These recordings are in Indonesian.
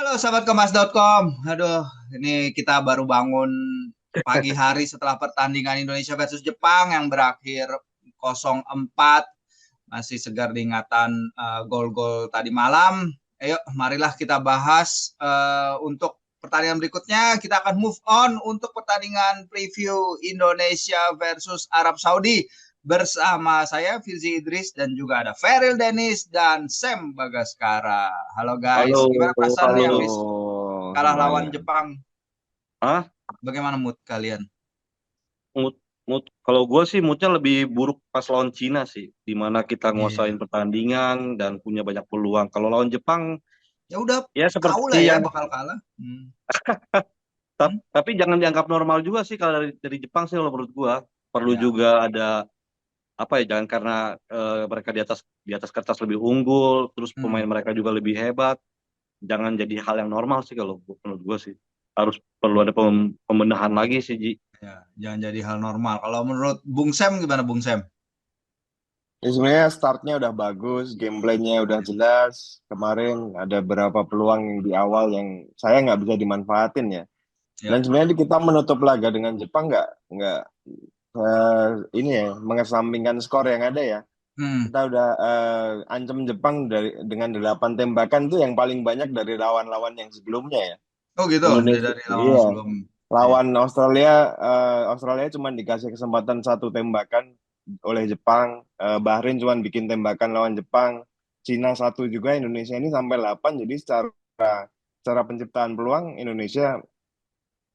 Halo sahabat Kompas.com. Aduh, ini kita baru bangun pagi hari setelah pertandingan Indonesia versus Jepang yang berakhir 0-4. Masih segar diingatan gol-gol tadi malam. Ayo, marilah kita bahas untuk pertandingan berikutnya. Kita akan move on untuk pertandingan preview Indonesia versus Arab Saudi. Bersama saya Firzi Idris dan juga ada Feril Dennis dan Sam Bagaskara. Halo Halo, guys, gimana perasaan nih halo, habis kalah lawan gimana? Jepang? Ah, Bagaimana mood kalian? mood, kalau gue sih moodnya lebih buruk pas lawan Cina sih, di mana kita nguasain Iya. pertandingan dan punya banyak peluang. Kalau lawan Jepang, Ya udah ya tahu seperti lah ya yang, bakal kalah. Hmm. tapi jangan dianggap normal juga sih kalau dari Jepang sih kalau menurut gue perlu Ya. juga ada apa ya, jangan karena mereka di atas kertas lebih unggul, terus Hmm. pemain mereka juga lebih hebat, jangan jadi hal yang normal sih kalau menurut gue sih. Harus perlu ada pembenahan lagi sih, Ji. Ya, jangan jadi hal normal. Kalau menurut Bung Sam gimana Bung Sam? Ya sebenarnya startnya udah bagus, gameplaynya udah jelas. Kemarin ada beberapa peluang yang di awal yang saya nggak bisa dimanfaatin ya. Dan Ya. sebenarnya kita menutup laga dengan Jepang nggak ini ya mengesampingkan skor yang ada ya. Hmm. Kita udah ancam Jepang dengan 8 tembakan tuh yang paling banyak dari lawan-lawan yang sebelumnya ya. Oh gitu, Indonesia, dari lawan iya. sebelum. Iya. Lawan Australia cuma dikasih kesempatan satu tembakan oleh Jepang. Bahrain cuma bikin tembakan lawan Jepang. Cina satu juga, Indonesia ini sampai 8. Jadi secara penciptaan peluang Indonesia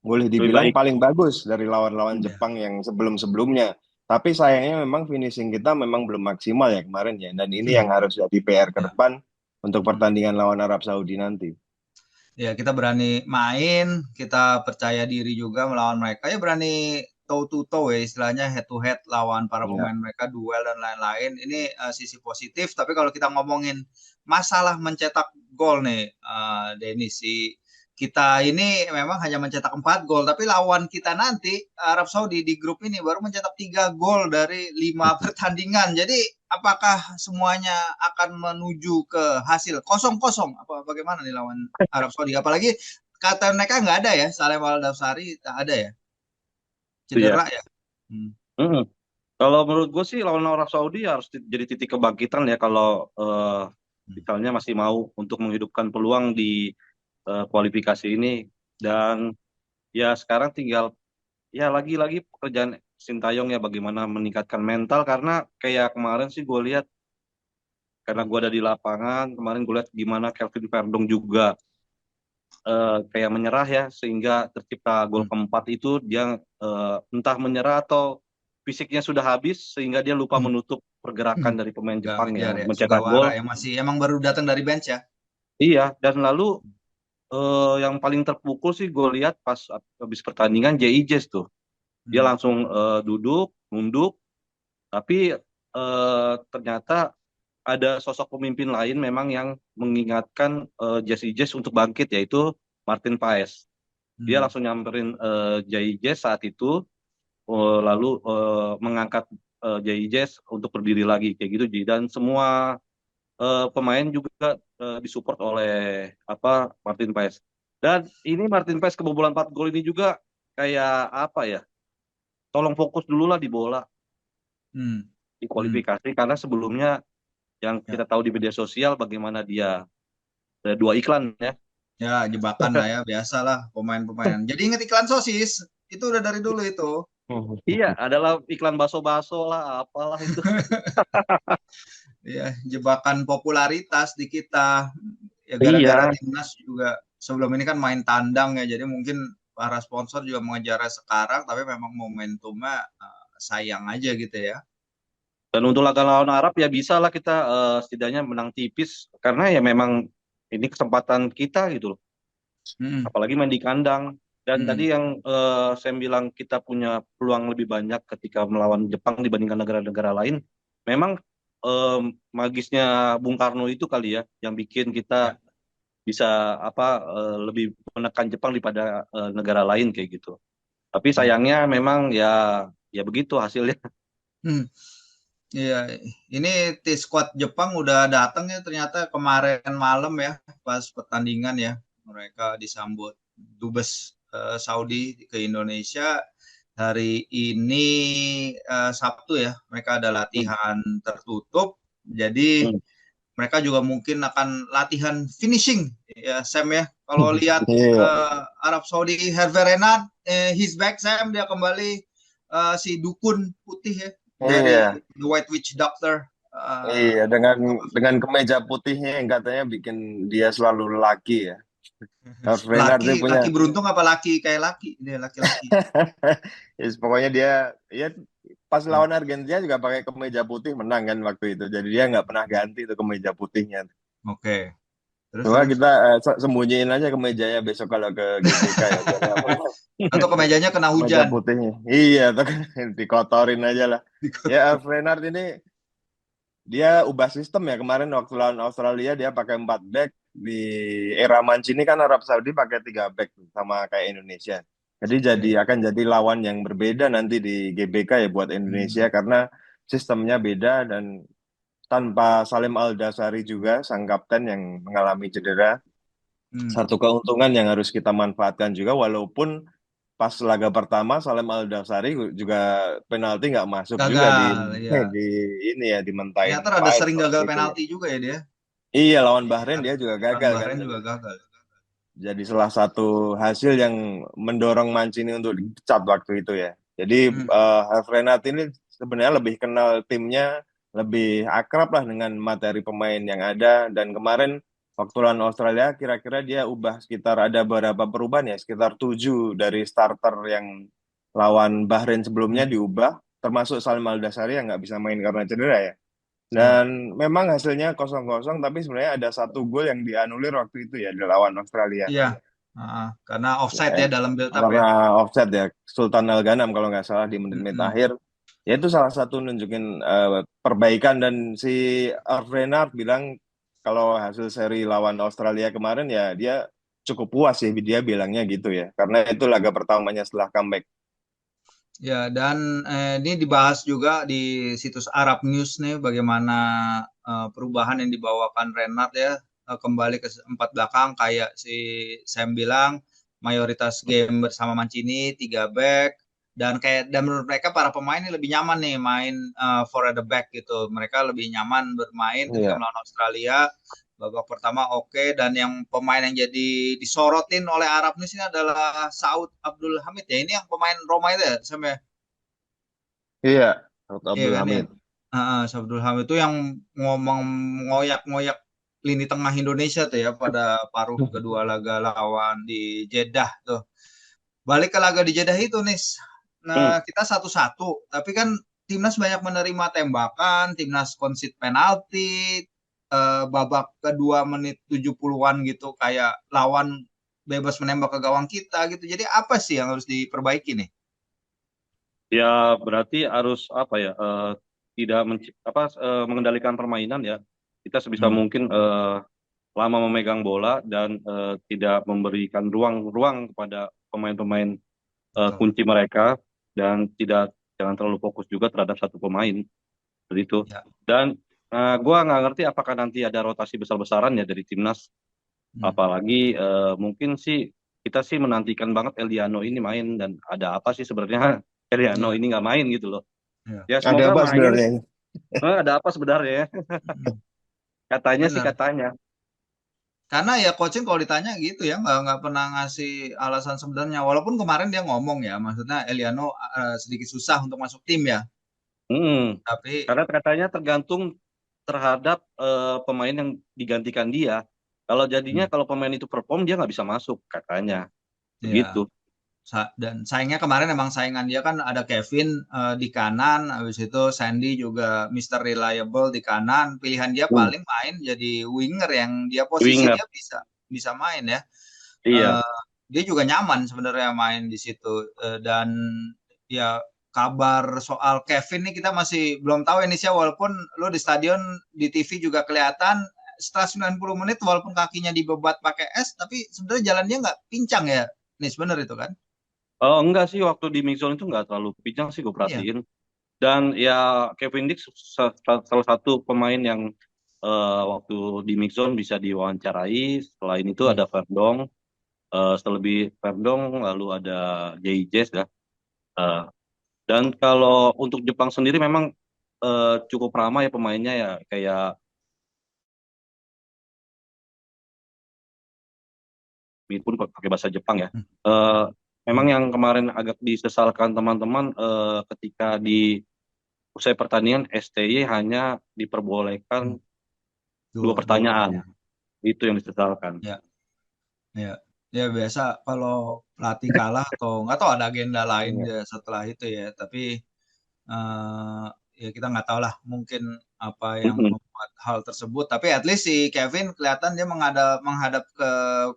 boleh Lebih dibilang baik. paling bagus dari lawan-lawan Ya. Jepang yang sebelum-sebelumnya. Tapi sayangnya memang finishing kita memang belum maksimal ya kemarin ya. Dan ini Hmm. yang harus jadi PR ke Ya. depan untuk Hmm. pertandingan lawan Arab Saudi nanti. Ya, kita berani main, kita percaya diri juga melawan mereka. Ya berani toe to toe ya istilahnya head to head lawan para Ya. pemain mereka, duel dan lain-lain. Ini sisi positif, tapi kalau kita ngomongin masalah mencetak gol nih, Denny, kita ini memang hanya mencetak 4 gol, tapi lawan kita nanti Arab Saudi di grup ini baru mencetak 3 gol dari 5 pertandingan. Jadi apakah semuanya akan menuju ke hasil kosong kosong? Apa bagaimana nih lawan Arab Saudi? Apalagi kata mereka nggak ada ya, Saleh Waldafsari tak ada ya, Itu ya. cedera ya. Hmm. Mm-mm. Kalau menurut gue sih lawan Arab Saudi harus jadi titik kebangkitan ya kalau misalnya masih mau untuk menghidupkan peluang di kualifikasi ini. Dan ya sekarang tinggal ya lagi-lagi pekerjaan Sintayong ya bagaimana meningkatkan mental, karena kayak kemarin sih gue lihat, karena gue ada di lapangan kemarin, gue lihat gimana Kelvin Verdong juga kayak menyerah ya, sehingga tercipta gol Hmm. keempat itu dia entah menyerah atau fisiknya sudah habis sehingga dia lupa Hmm. menutup pergerakan dari pemain Nggak Jepang ngejar yang ya, mencetak Sugawara gol. yang masih emang baru datang dari bench ya. Iya, dan lalu yang paling terpukul sih gue lihat pas habis pertandingan JIJS tuh. Dia Hmm. langsung duduk, nunduk, tapi ternyata ada sosok pemimpin lain memang yang mengingatkan JIJS untuk bangkit, yaitu Martin Paes. Dia Hmm. langsung nyamperin JIJS saat itu, lalu mengangkat JIJS untuk berdiri lagi kayak gitu, Ji. Dan semua pemain juga disupport oleh Martin Paes. Dan ini Martin Paes kebobolan 4 gol ini juga kayak apa ya? Tolong fokus dulu lah di bola, Hmm. di Hmm. kualifikasi, karena sebelumnya yang Ya. kita tahu di media sosial bagaimana dia ada 2 iklan ya. Ya, jebakan lah ya, biasalah pemain-pemain. Jadi inget iklan sosis, itu udah dari dulu itu. Iya, adalah iklan baso-baso lah, apalah itu. Ya, jebakan popularitas di kita. Ya gara-gara Iya, timnas juga sebelum ini kan main tandang ya, jadi mungkin para sponsor juga mengejarnya sekarang, tapi memang momentumnya sayang aja gitu ya. dan untuk laga lawan Arab ya bisa lah kita setidaknya menang tipis, karena ya memang ini kesempatan kita gitu loh. Hmm. Apalagi main di kandang. Dan Hmm. tadi yang saya bilang kita punya peluang lebih banyak ketika melawan Jepang dibandingkan negara-negara lain. Memang eh, magisnya Bung Karno itu kali ya yang bikin kita Ya. bisa lebih menekan Jepang daripada negara lain kayak gitu. Tapi Ya. sayangnya memang ya begitu hasilnya. Hmm. Iya, ini squad Jepang udah datang ya ternyata kemarin malam ya pas pertandingan ya. mereka disambut dubes Saudi ke Indonesia. Hari ini Sabtu ya, mereka ada latihan tertutup. Jadi mereka juga mungkin akan latihan finishing ya Sam ya. Kalau lihat Arab Saudi, Hervé Renard, he's back Sam, dia kembali, si dukun putih ya dari The White Witch Doctor. Iya, dengan kemeja putihnya yang katanya bikin dia selalu laki ya. Renard dia punya Laki beruntung apa laki kayak laki? Dia laki-laki. yes, pokoknya dia ya pas lawan Argentina juga pakai kemeja putih menang kan waktu itu. Jadi dia nggak pernah ganti itu kemeja putihnya. Oke. Cuma kita sembunyiin aja kemejanya besok kalau ke GBK ya. Atau kemejanya kena Kemeja hujan. putihnya. Iya, atau dikotorin aja lah. Ya, Renard ini dia ubah sistem ya. Kemarin waktu lawan Australia dia pakai 4 back. Di era Mancini kan Arab Saudi pakai 3 back sama kayak Indonesia. Jadi akan jadi lawan yang berbeda nanti di GBK ya buat Indonesia karena sistemnya beda dan tanpa Salim Al-Dasari juga sang kapten yang mengalami cedera. Satu keuntungan yang harus kita manfaatkan juga walaupun pas laga pertama Salim Al-Dasari juga penalti nggak masuk gagal, juga ya. dimentain. Ternyata ada sering gagal penalti juga ya dia. Iya, lawan Bahrain dia juga gagal Bahrain kan. juga gagal. Jadi salah satu hasil yang mendorong Mancini untuk dipecat waktu itu ya. Jadi Renat ini sebenarnya lebih kenal timnya, lebih akrab lah dengan materi pemain yang ada. Dan kemarin waktu lawan Australia kira-kira dia ubah sekitar ada beberapa perubahan ya, sekitar 7 dari starter yang lawan Bahrain sebelumnya diubah, termasuk Salim Al-Dasari yang nggak bisa main karena cedera ya. Dan memang hasilnya 0-0, tapi sebenarnya ada 1 gol yang dianulir waktu itu ya di lawan Australia. Iya, karena offside ya dalam build up karena offside ya, Sultan Al Ghanam kalau nggak salah di menit-menit akhir. Ya itu salah satu nunjukin perbaikan dan si Renard bilang kalau hasil seri lawan Australia kemarin ya dia cukup puas ya dia bilangnya gitu ya. Karena itu laga pertamanya setelah comeback. Ya, dan ini dibahas juga di situs Arab News nih bagaimana perubahan yang dibawakan Renard ya, kembali ke 4 belakang kayak si Sam bilang mayoritas game bersama Mancini 3 back dan menurut mereka para pemain ini lebih nyaman nih main four at the back gitu. Mereka lebih nyaman bermain ketika melawan Australia. Babak pertama oke, dan yang pemain yang jadi disorotin oleh Arab News ini adalah Saud Abdul Hamid ya. Ini yang pemain Roma itu ya, sampai. Iya, Saud Abdul Hamid. Saud Abdul Hamid itu yang ngomong ngoyak-ngoyak lini tengah Indonesia tuh ya pada paruh kedua laga lawan di Jeddah tuh. Balik ke laga di Jeddah itu nih. Nah, kita 1-1, tapi kan timnas banyak menerima tembakan, timnas concede penalti, babak kedua menit 70-an gitu kayak lawan bebas menembak ke gawang kita gitu. Jadi apa sih yang harus diperbaiki nih? Ya berarti harus apa ya, tidak mengendalikan permainan ya. Kita sebisa mungkin lama memegang bola dan tidak memberikan ruang kepada pemain-pemain kunci mereka dan jangan terlalu fokus juga terhadap satu pemain seperti itu. Dan gue nggak ngerti apakah nanti ada rotasi besar-besaran ya dari timnas. Apalagi mungkin sih kita sih menantikan banget Eliano ini main, dan ada apa sih sebenarnya Eliano ini nggak main gitu loh. Ya semoga ada apa main. Sebenarnya? Ada apa sebenarnya? Katanya sih katanya. Karena ya coaching kalau ditanya gitu ya nggak pernah ngasih alasan sebenarnya. Walaupun kemarin dia ngomong ya, maksudnya Eliano sedikit susah untuk masuk tim ya. Tapi karena katanya tergantung terhadap pemain yang digantikan dia. Kalau jadinya kalau pemain itu perform dia nggak bisa masuk katanya. Begitu. Dan sayangnya kemarin emang saingan dia kan ada Kevin di kanan, habis itu Sandy juga Mr. Reliable di kanan. Pilihan dia paling main jadi winger yang dia posisi dia bisa main ya. Iya. Dia juga nyaman sebenarnya main di situ, dan ya kabar soal Kevin nih kita masih belum tahu Indonesia, walaupun lo di stadion di TV juga kelihatan setelah 90 menit walaupun kakinya dibebat pakai es tapi sebenarnya jalannya nggak pincang ya. Nih bener itu kan? Enggak sih, waktu di mix zone itu nggak terlalu pincang sih gue perhatiin. Dan ya Kevin Dix salah satu pemain yang waktu di mix zone bisa diwawancarai. Selain itu ada Verdong. Selebih Verdong, lalu ada JIJS ya. Eh, dan kalau untuk Jepang sendiri memang cukup ramai ya pemainnya ya, kayak ini pun pakai bahasa Jepang ya. Hmm. Eh, memang Hmm. yang kemarin agak disesalkan teman-teman ketika di usai pertandingan STY hanya diperbolehkan Hmm. 2 Dua pertanyaan. pertanyaan. Itu yang disesalkan. Ya, ya, ya biasa kalau pelatih kalah atau nggak tahu ada agenda lain Iya. ya setelah itu ya. Tapi eh, ya kita nggak tahu lah mungkin apa yang Mm-mm. membuat hal tersebut. Tapi at least si Kevin kelihatan dia menghadap ke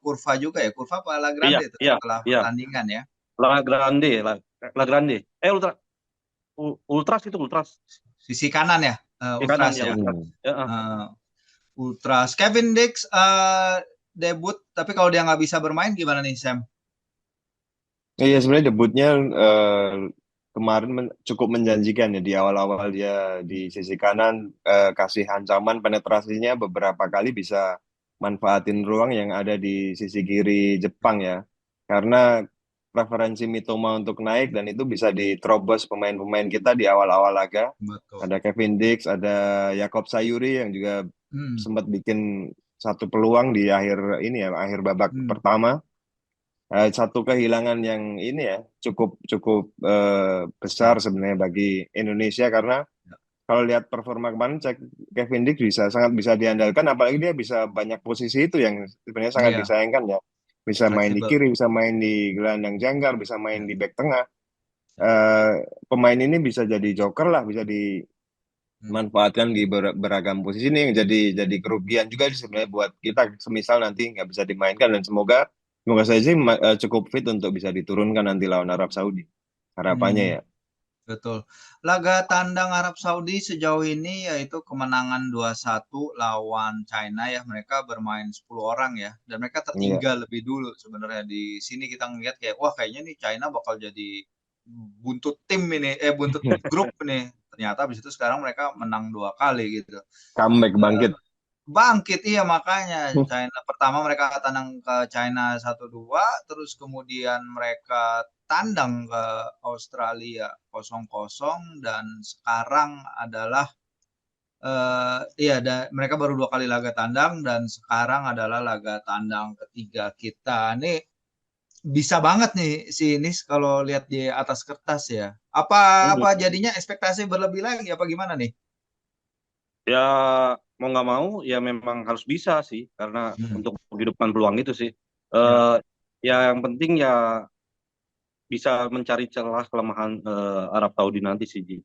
kurva juga ya. Kurva apa La Iya, Grande itu iya, setelah iya. pertandingan ya. La Grande, La Grande. Ultras itu Ultras. Sisi kanan ya, Di kanan Ultras ya ya. Ultras. Hmm. Ya, Eh, Ultras. Kevin Dix debut, tapi kalau dia nggak bisa bermain gimana nih Sam? Iya, sebenarnya debutnya kemarin cukup menjanjikan ya. Di awal-awal dia di sisi kanan kasih ancaman, penetrasinya beberapa kali bisa manfaatin ruang yang ada di sisi kiri Jepang ya. Karena preferensi Mitoma untuk naik dan itu bisa diterobos pemain-pemain kita di awal-awal laga. Betul. Ada Kevin Dix, ada Yakob Sayuri yang juga Hmm. sempat bikin satu peluang di akhir ini ya, akhir babak Hmm. pertama. Satu kehilangan yang ini ya cukup cukup Ya, besar sebenarnya bagi Indonesia karena ya. kalau lihat performa kemarin cek Kevin Dix sangat bisa diandalkan, apalagi dia bisa banyak posisi itu yang sebenarnya sangat Iya, disayangkan ya, bisa main di fleksibel. kiri, bisa main di gelandang jangkar, bisa main Ya, di back tengah. ya. Eh, Pemain ini bisa jadi joker lah, bisa Hmm. dimanfaatkan di beragam posisi. Ini yang jadi kerugian juga sebenarnya buat kita semisal nanti nggak bisa dimainkan, dan semoga semoga saja sih cukup fit untuk bisa diturunkan nanti lawan Arab Saudi, harapannya Hmm. ya. Betul. Laga tandang Arab Saudi sejauh ini yaitu kemenangan 2-1 lawan China ya. Mereka bermain 10 orang ya. Dan mereka Iya. tertinggal lebih dulu sebenarnya. Di sini kita ngeliat kayak, wah kayaknya nih China bakal jadi buntut tim ini, buntut grup ini. Ternyata habis itu sekarang mereka menang 2 kali gitu. Comeback bangkit. Bangkit, iya makanya China pertama mereka tandang ke China 1-2, terus kemudian mereka tandang ke Australia 0-0, dan sekarang adalah iya mereka baru 2 kali laga tandang dan sekarang adalah laga tandang ketiga kita. Nih bisa banget nih si Nis kalau lihat di atas kertas ya. Apa Hmm. apa jadinya ekspektasi berlebih lagi apa gimana nih? Ya mau nggak mau ya memang harus bisa sih karena Hmm. untuk menghidupkan peluang itu sih. Ya. Eh ya yang penting ya bisa mencari celah kelemahan Arab Saudi nanti sih, Ji.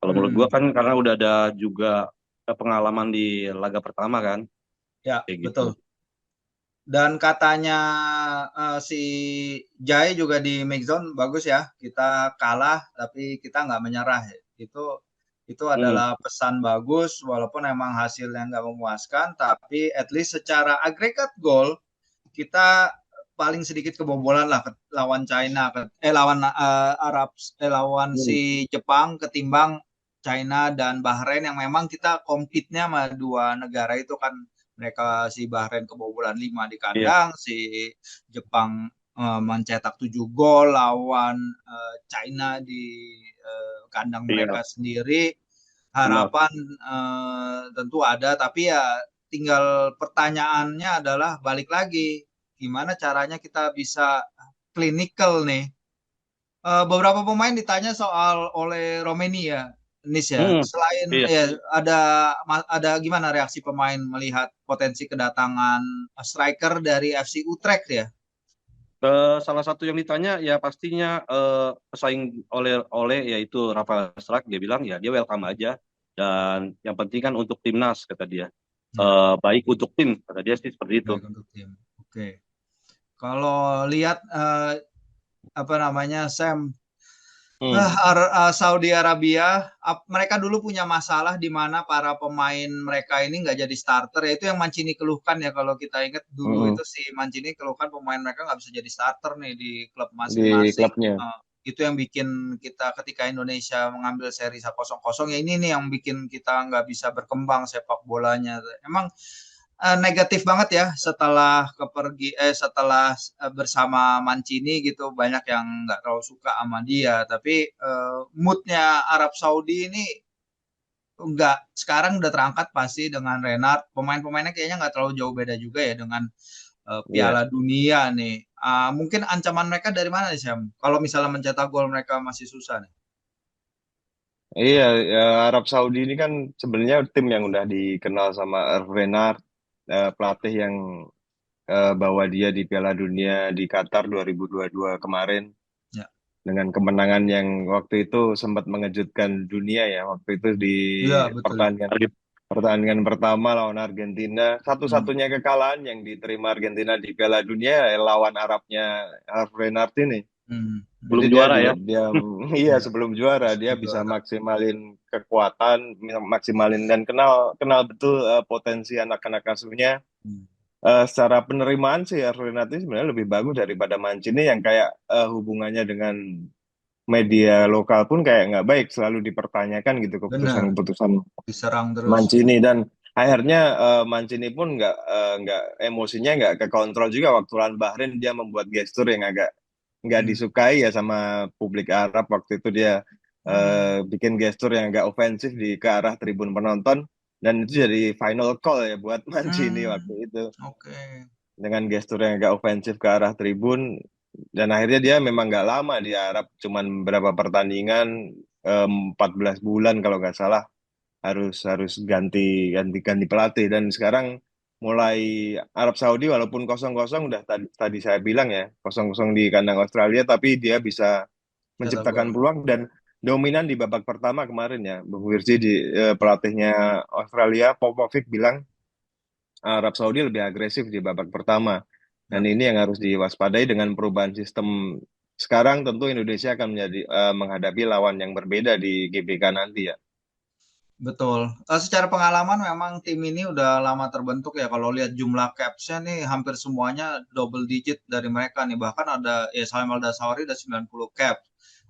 Kalau menurut gua Hmm. kan karena udah ada juga pengalaman di laga pertama kan, Ya, kayak gitu. betul. Dan katanya si Jai juga di mixzone bagus ya. Kita kalah tapi kita nggak menyerah. Itu Hmm. adalah pesan bagus walaupun emang hasilnya nggak memuaskan. Tapi at least secara agregat gol kita paling sedikit kebobolan lah lawan China, lawan lawan Hmm. si Jepang ketimbang China dan Bahrain yang memang kita compete-nya sama dua negara itu kan. Mereka si Bahrain kebobolan 5 di Iya, kandang, si Jepang mencetak 7 gol lawan China di kandang iya, mereka sendiri. benar. Harapan tentu ada, tapi ya tinggal pertanyaannya adalah balik lagi gimana caranya kita bisa clinical nih. Beberapa pemain ditanya soal oleh Romania, Nis ya. Hmm. Selain Iya. ya ada gimana reaksi pemain melihat potensi kedatangan striker dari FC Utrecht ya? Salah satu yang ditanya ya pastinya pesaing oleh oleh yaitu Rafa Strak, dia bilang ya dia welcome aja dan yang penting kan untuk timnas kata dia. Ya, Baik untuk tim kata dia sih seperti itu. baik untuk tim. Oke. Kalau lihat apa namanya Sam, Hmm. Saudi Arabia, mereka dulu punya masalah di mana para pemain mereka ini nggak jadi starter. Ya itu yang Mancini keluhkan ya kalau kita ingat dulu Mm-mm. itu si Mancini keluhkan pemain mereka nggak bisa jadi starter nih di klub Di masing-masing. klubnya. Itu yang bikin kita ketika Indonesia mengambil seri 0-0 ya ini nih yang bikin kita nggak bisa berkembang sepak bolanya. Emang negatif banget ya setelah bersama Mancini gitu, banyak yang nggak terlalu suka sama dia, tapi moodnya Arab Saudi ini nggak, sekarang udah terangkat pasti dengan Renard, pemain-pemainnya kayaknya nggak terlalu jauh beda juga ya dengan Iya. Piala Dunia nih. Mungkin ancaman mereka dari mana nih Sam? Kalau misalnya mencetak gol mereka masih susah nih. Iya, ya, Arab Saudi ini kan sebenarnya tim yang udah dikenal sama Hervé Renard, pelatih yang bawa dia di Piala Dunia di Qatar 2022 kemarin Ya, dengan kemenangan yang waktu itu sempat mengejutkan dunia ya. Waktu itu di iya betul. pertandingan pertandingan pertama lawan Argentina, Hmm. satu-satunya kekalahan yang diterima Argentina di Piala Dunia lawan Arabnya Hervé Renard ini. Hmm. Jadi belum dia juara ya. dia iya Ya, sebelum juara dia sebelum bisa juara. maksimalin kekuatan, maksimalin dan kenal kenal betul potensi anak-anak asuhnya. Hmm. Secara penerimaan sih Renati sebenarnya lebih bagus daripada Mancini yang kayak hubungannya dengan media lokal pun kayak nggak baik, selalu dipertanyakan gitu Bener, keputusan-keputusan diserang terus. Mancini dan akhirnya Mancini pun nggak emosinya nggak kekontrol juga waktu lawan Bahrain dia membuat gestur yang agak nggak Hmm. disukai ya sama publik Arab waktu itu dia Hmm. bikin gestur yang agak ofensif di ke arah tribun penonton dan itu jadi final call ya buat Mancini waktu Hmm. itu Oke. dengan gestur yang agak ofensif ke arah tribun dan akhirnya dia memang nggak lama di Arab cuman berapa pertandingan 14 bulan kalau nggak salah harus harus ganti pelatih dan sekarang mulai Arab Saudi walaupun kosong kosong udah tadi saya bilang ya kosong kosong di kandang Australia tapi dia bisa Cetak menciptakan gol. peluang dan dominan di babak pertama kemarin ya Bung Wirji di pelatihnya Australia Popovic bilang Arab Saudi lebih agresif di babak pertama dan Ya, ini yang harus diwaspadai dengan perubahan sistem sekarang tentu Indonesia akan menghadapi lawan yang berbeda di GBK nanti ya. betul. Secara pengalaman memang tim ini udah lama terbentuk ya. Kalau lihat jumlah capsnya nih hampir semuanya double digit dari mereka nih. Bahkan ada ya Salim Aldasari ada 90 cap.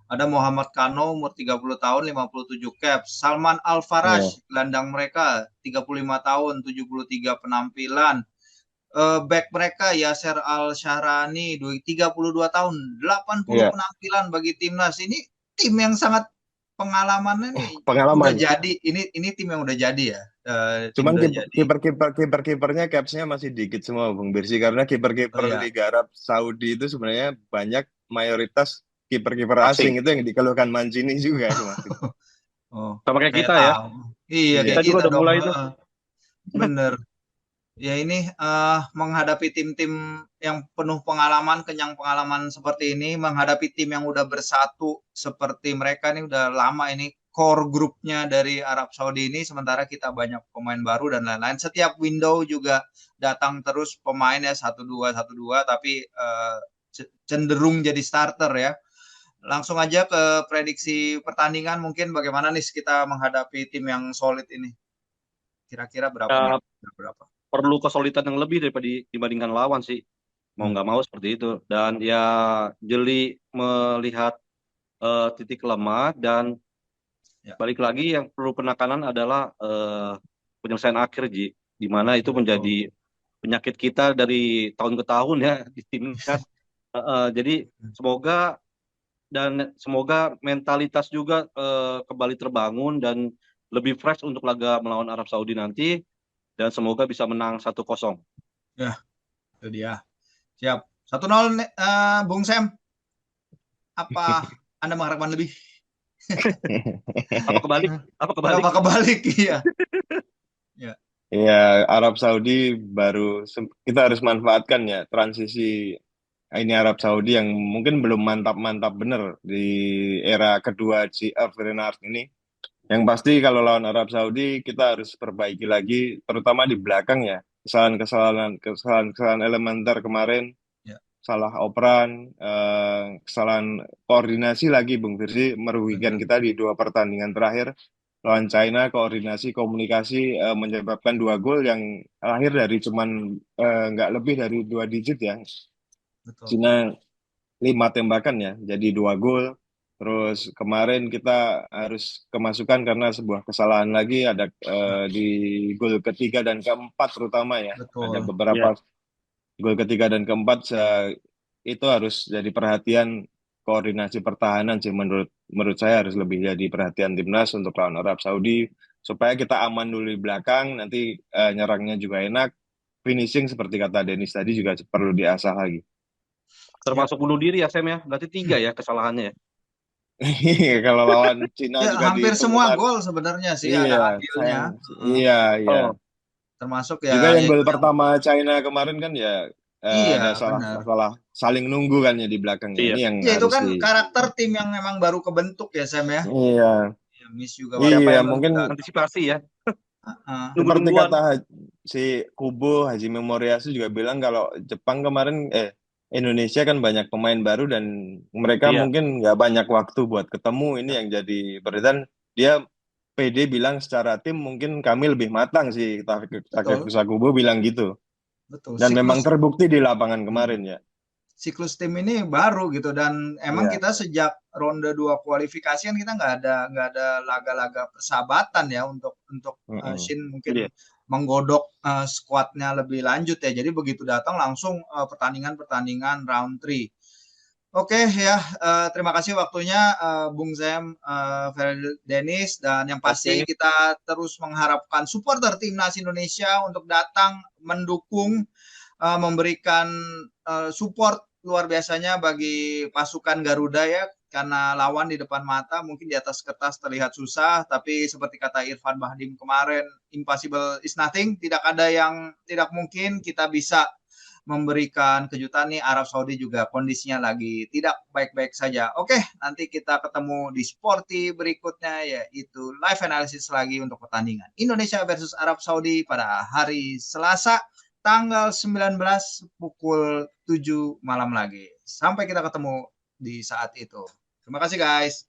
Ada Muhammad Kano umur 30 tahun 57 caps. Salman Al-Faraj Ya, gelandang mereka 35 tahun 73 penampilan. Back mereka Yasser Al-Shahrani 32 tahun 80 iya, penampilan bagi timnas. Ini tim yang sangat pengalamannya nih udah pengalaman. jadi. Ini tim yang udah jadi ya. Tim Cuman udah jadi. kipernya capsnya masih dikit semua Bung Birsi karena Oh kiper-kiper ya. Liga Arab Saudi itu sebenarnya banyak mayoritas kiper-kiper asing Asing. itu yang dikeluhkan Mancini juga itu Mas. Oh, Sama kayak saya kita ya. tahu. Iya Iya. Kita kayak juga kita udah dong. mulai tuh. Bener. Ya ini menghadapi tim-tim yang penuh pengalaman, kenyang pengalaman seperti ini, menghadapi tim yang udah bersatu seperti mereka nih udah lama ini core grupnya dari Arab Saudi ini, sementara kita banyak pemain baru dan lain-lain. Setiap window juga datang terus pemain ya satu dua, tapi cenderung jadi starter ya. Langsung aja ke prediksi pertandingan mungkin bagaimana nih kita menghadapi tim yang solid ini. Kira-kira berapa Ya, menit? Berapa? perlu kesulitan yang lebih daripada dibandingkan lawan sih. Mau Hmm. nggak mau seperti itu. Dan ya jeli melihat titik lemah dan Ya, balik lagi yang perlu penekanan adalah penyelesaian akhir Ji, di mana itu menjadi betul. penyakit kita dari tahun ke tahun ya di timnas. Jadi semoga semoga mentalitas juga kembali terbangun dan lebih fresh untuk laga melawan Arab Saudi nanti dan semoga bisa menang 1-0. Ya, itu dia. Siap. 1-0 Bung Sam. Apa Anda mengharapkan lebih? Apa kebalik? Apa kebalik? Apa kebalik? Iya. Ya. Ya, Arab Saudi kita harus manfaatkan ya transisi ini Arab Saudi yang mungkin belum mantap-mantap bener di era kedua si Renard ini. Yang pasti kalau lawan Arab Saudi kita harus perbaiki lagi, terutama di belakang ya. Kesalahan elementer kemarin, Ya, salah operan, kesalahan koordinasi lagi, Bung Firsi, merugikan benar. kita di dua pertandingan terakhir. Lawan China, koordinasi, komunikasi menyebabkan dua gol yang lahir dari cuman nggak lebih dari dua digit ya. Betul. Cina lima tembakan ya, jadi dua gol. Terus kemarin kita harus kemasukan karena sebuah kesalahan lagi ada di gol ketiga dan keempat terutama ya. Ada Betul. Iya. beberapa gol ketiga dan keempat itu harus jadi perhatian koordinasi pertahanan sih menurut saya harus lebih jadi perhatian timnas untuk lawan Arab Saudi supaya kita aman dulu di belakang nanti nyerangnya juga enak finishing seperti kata Denis tadi juga perlu diasah lagi. Ya, Termasuk bunuh diri ya Sam ya. Berarti 3 ya kesalahannya ya. Kalau lawan Cina ya juga hampir dihitung semua kemarin. gol sebenarnya sih ada Iya, andilnya. sayang. Heeh. Iya, iya. Oh, Termasuk Juga ya yang gol itu yang pertama China kemarin kan ya iya ada salah benar. masalah saling nunggu kan ya di belakangnya. iya. Ini yang Ya itu harus kan di. karakter tim yang memang baru kebentuk ya Sam ya. Iya, Ya, Miss juga baru Siapa iya yang mungkin datang. antisipasi ya? Heeh. seperti Nunggu-nungguan. kata si Kubo Haji Memoriasu juga bilang kalau Jepang kemarin Indonesia kan banyak pemain baru dan mereka Iya. mungkin nggak banyak waktu buat ketemu. Ini yang jadi berbeda. Dia PD bilang secara tim mungkin kami lebih matang sih. Betul, Takefusa Kubo bilang gitu. betul. Dan memang terbukti di lapangan kemarin ya. Siklus tim ini baru gitu dan emang Iya. kita sejak ronde 2 kualifikasi kan kita nggak ada laga-laga persahabatan ya untuk Mm-mm. Shin Iya. mungkin menggodok skuadnya lebih lanjut ya. Jadi begitu datang langsung pertandingan round 3. Oke ya, terima kasih waktunya Bung Zem, Ferry Dennis dan yang pasti Oke. kita terus mengharapkan supporter timnas Indonesia untuk datang mendukung memberikan support luar biasanya bagi pasukan Garuda ya karena lawan di depan mata mungkin di atas kertas terlihat susah tapi seperti kata Irfan Bahdim kemarin impossible is nothing, tidak ada yang tidak mungkin, kita bisa memberikan kejutan nih. Arab Saudi juga kondisinya lagi tidak baik-baik saja. Oke, nanti kita ketemu di Sporty berikutnya yaitu live analysis lagi untuk pertandingan Indonesia versus Arab Saudi pada hari Selasa tanggal 19 pukul 7 malam lagi. Sampai kita ketemu di saat itu. Terima kasih guys.